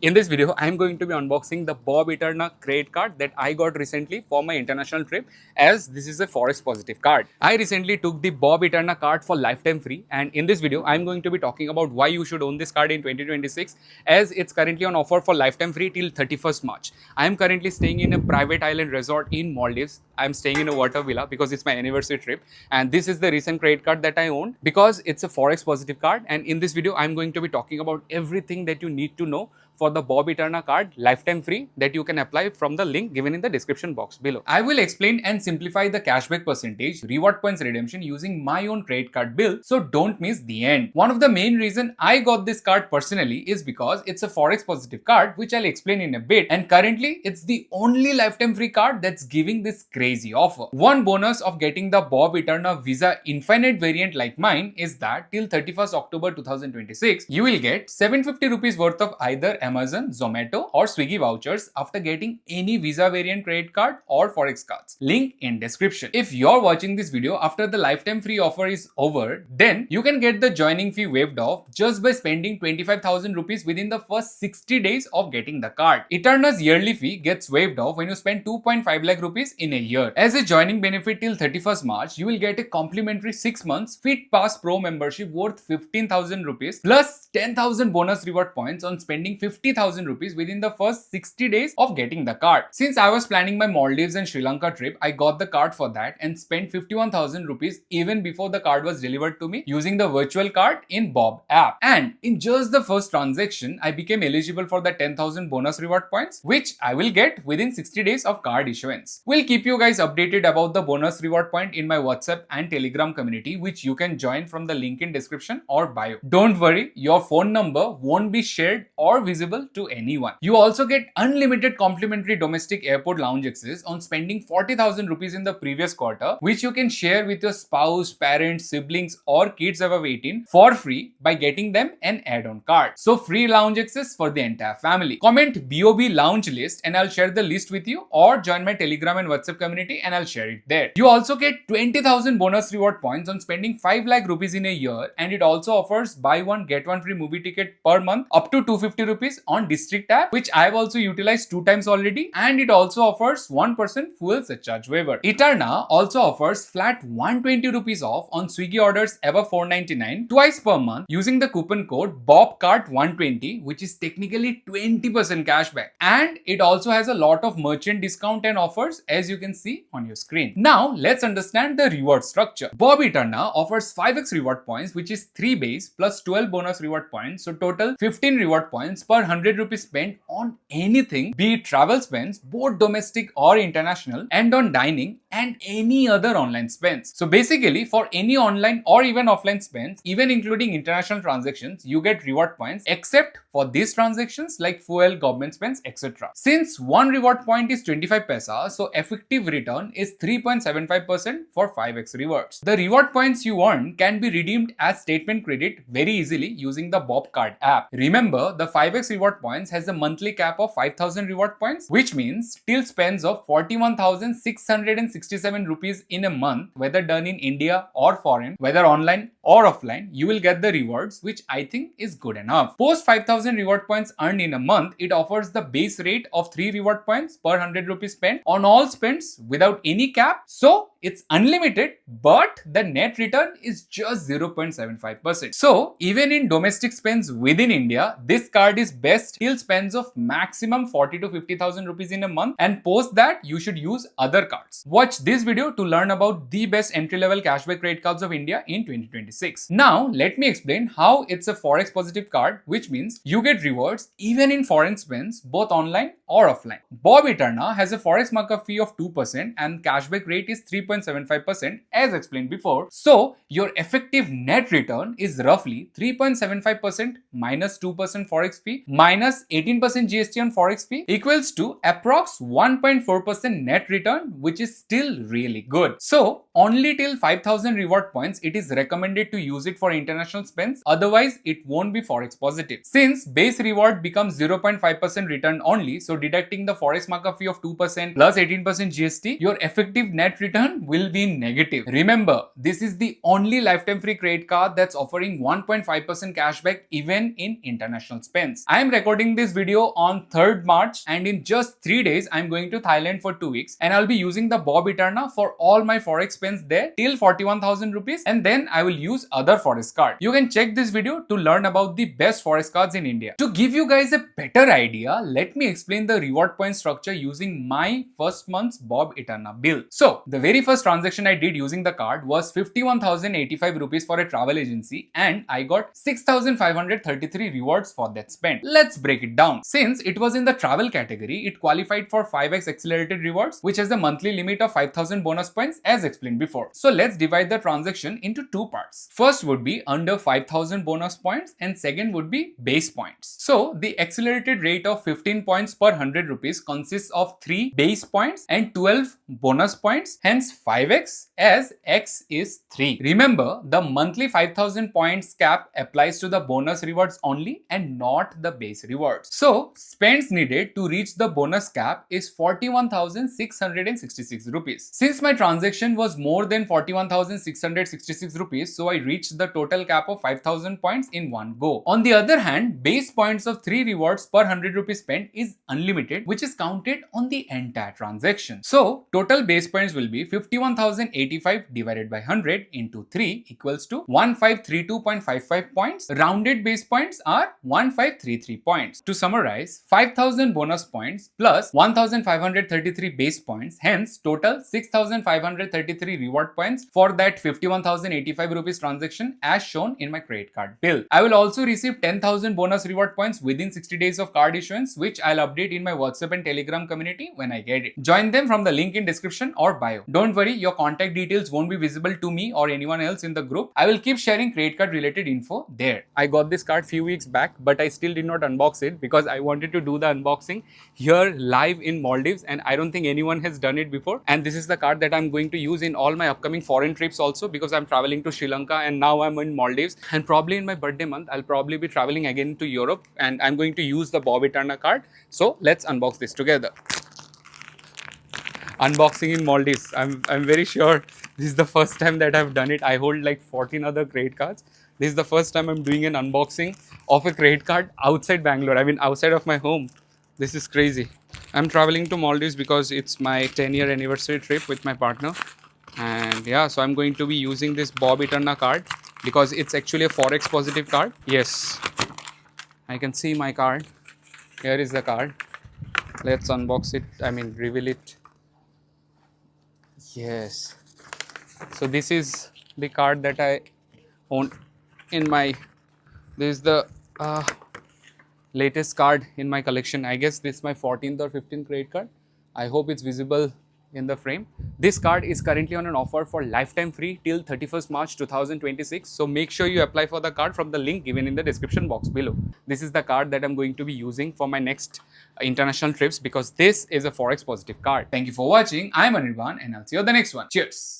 In this video, I am going to be unboxing the BOB Eterna credit card that I got recently for my international trip, as this is a Forex positive card. I recently took the BOB Eterna card for lifetime free, and in this video, I am going to be talking about why you should own this card in 2026, as it's currently on offer for lifetime free till 31st March. I am currently staying in a private island resort in Maldives. I am staying in a water villa because it's my anniversary trip, and this is the recent credit card that I owned because it's a Forex positive card. And in this video, I am going to be talking about everything that you need to know for the BOB Eterna card lifetime free that you can apply from the link given in the description box below. I will explain and simplify the cashback percentage, reward points redemption using my own credit card bill, so don't miss the end. One of the main reason I got this card personally is because it's a Forex positive card, which I'll explain in a bit, and currently it's the only lifetime free card that's giving this crazy offer. One bonus of getting the BOB Eterna Visa Infinite variant like mine is that till 31st October 2026, you will get 750 rupees worth of either Amazon, Zomato or Swiggy vouchers after getting any Visa variant credit card or Forex cards. Link in description. If you're watching this video after the lifetime free offer is over, then you can get the joining fee waived off just by spending 25,000 rupees within the first 60 days of getting the card. Eterna's yearly fee gets waived off when you spend 2.5 lakh rupees in a year. As a joining benefit till 31st March, you will get a complimentary 6 months Fit Pass Pro membership worth 15,000 rupees plus 10,000 bonus reward points on spending 50,000 rupees within the first 60 days of getting the card. Since I was planning my Maldives and Sri Lanka trip, I got the card for that and spent 51,000 rupees even before the card was delivered to me using the virtual card in BOB app. And in just the first transaction, I became eligible for the 10,000 bonus reward points, which I will get within 60 days of card issuance. We'll keep you guys updated about the bonus reward point in my WhatsApp and Telegram community, which you can join from the link in description or bio. Don't worry, your phone number won't be shared or visible to anyone. You also get unlimited complimentary domestic airport lounge access on spending 40,000 rupees in the previous quarter, which you can share with your spouse, parents, siblings or kids above 18 for free by getting them an add-on card. So free lounge access for the entire family. Comment BOB lounge list and I'll share the list with you, or join my Telegram and WhatsApp community and I'll share it there. You also get 20,000 bonus reward points on spending 5 lakh rupees in a year, and it also offers buy one get one free movie ticket per month up to 250 rupees on District app, which I've also utilized 2 times already, and it also offers 1% fuel surcharge waiver. Eterna also offers flat 120 rupees off on Swiggy orders above 499 twice per month using the coupon code BOBCART120, which is technically 20% cashback, and it also has a lot of merchant discount and offers, as you can see on your screen. Now let's understand the reward structure. BOB Eterna offers 5x reward points, which is 3 base plus 12 bonus reward points, so total 15 reward points per 100 rupees spent on anything, be it travel spends, both domestic or international, and on dining and any other online spends. So basically, for any online or even offline spends, even including international transactions, you get reward points, except for these transactions like fuel, government spends, etc. Since one reward point is 25 paisa, so effective return is 3.75% for 5x rewards. The reward points you earn can be redeemed as statement credit very easily using the BOB card app. Remember, the 5x reward points has a monthly cap of 5,000 reward points, which means till spends of 41,667 rupees in a month, whether done in India or foreign, whether online or offline, you will get the rewards, which I think is good enough. Post 5,000 reward points earned in a month, it offers the base rate of 3 reward points per 100 rupees spent on all spends without any cap. So it's unlimited, but the net return is just 0.75%. So even in domestic spends within India, this card is best till spends of maximum 40 to 50,000 rupees in a month, and post that you should use other cards. Watch this video to learn about the best entry-level cashback credit cards of India in 2026. Now let me explain how it's a Forex positive card, which means you get rewards even in foreign spends, both online or offline. BOB Eterna has a Forex markup fee of 2% and cashback rate is 3.75% as explained before. So your effective net return is roughly 3.75% minus 2% Forex fee minus 18% GST on Forex fee equals to approx 1.4% net return, which is still really good. So only till 5,000 reward points it is recommended to use it for international spends, otherwise it won't be Forex positive. Since base reward becomes 0.5% return only, so deducting the Forex markup fee of 2% plus 18% GST, your effective net return transaction will be negative. Remember, this is the only lifetime free credit card that's offering 1.5% cashback even in international spends. I am recording this video on 3rd March and in just 3 days I'm going to Thailand for 2 weeks and I'll be using the BOB Eterna for all my Forex spends there till 41,000 rupees, and then I will use other Forex card. You can check this video to learn about the best Forex cards in India. To give you guys a better idea, let me explain the reward point structure using my first month's BOB Eterna bill. So the very first transaction I did using the card was 51,085 rupees for a travel agency and I got 6,533 rewards for that spend. Let's break it down. Since it was in the travel category, it qualified for 5x accelerated rewards, which has a monthly limit of 5,000 bonus points as explained before. So let's divide the transaction into two parts. First would be under 5,000 bonus points and second would be base points. So the accelerated rate of 15 points per 100 rupees consists of 3 base points and 12 bonus points, hence 5x, as x is 3. Remember, the monthly 5,000 points cap applies to the bonus rewards only and not the base rewards. So spends needed to reach the bonus cap is 41,666 rupees. Since my transaction was more than 41,666 rupees, so I reached the total cap of 5,000 points in one go. On the other hand, base points of 3 rewards per 100 rupees spent is unlimited, which is counted on the entire transaction. So total base points will be 51,085 divided by 100 into 3 equals to 1532.55 points. Rounded base points are 1533 points. To summarize, 5,000 bonus points plus 1,533 base points, hence total 6,533 reward points for that 51,085 rupees transaction as shown in my credit card bill. I will also receive 10,000 bonus reward points within 60 days of card issuance, which I'll update in my WhatsApp and Telegram community when I get it. Join them from the link in description or bio. Don't worry, your contact details won't be visible to me or anyone else in the group. I will keep sharing credit card related info there. I got this card few weeks back, but I still did not unbox it because I wanted to do the unboxing here live in Maldives and I don't think anyone has done it before. And this is the card that I'm going to use in all my upcoming foreign trips also, because I'm traveling to Sri Lanka and now I'm in Maldives, and probably in my birthday month I'll probably be traveling again to Europe and I'm going to use the BOB Eterna card. So let's unbox this together. Unboxing in Maldives. I'm very sure this is the first time that I've done it. I hold like 14 other credit cards. This is the first time I'm doing an unboxing of a credit card outside Bangalore. I mean outside of my home. This is crazy. I'm traveling to Maldives because it's my 10-year anniversary trip with my partner. And yeah, so I'm going to be using this BOB Eterna card because it's actually a Forex positive card. Yes, I can see my card. Here is the card. Let's unbox it. I mean, reveal it. Yes. So this is the card that I own in my, this is the latest card in my collection. I guess this is my 14th or 15th credit card. I hope it's visible in the frame. This card is currently on an offer for lifetime free till 31st March 2026. So make sure you apply for the card from the link given in the description box below. This is the card that I'm going to be using for my next international trips because this is a Forex positive card. Thank you for watching. I'm Anirban and I'll see you on the next one. Cheers.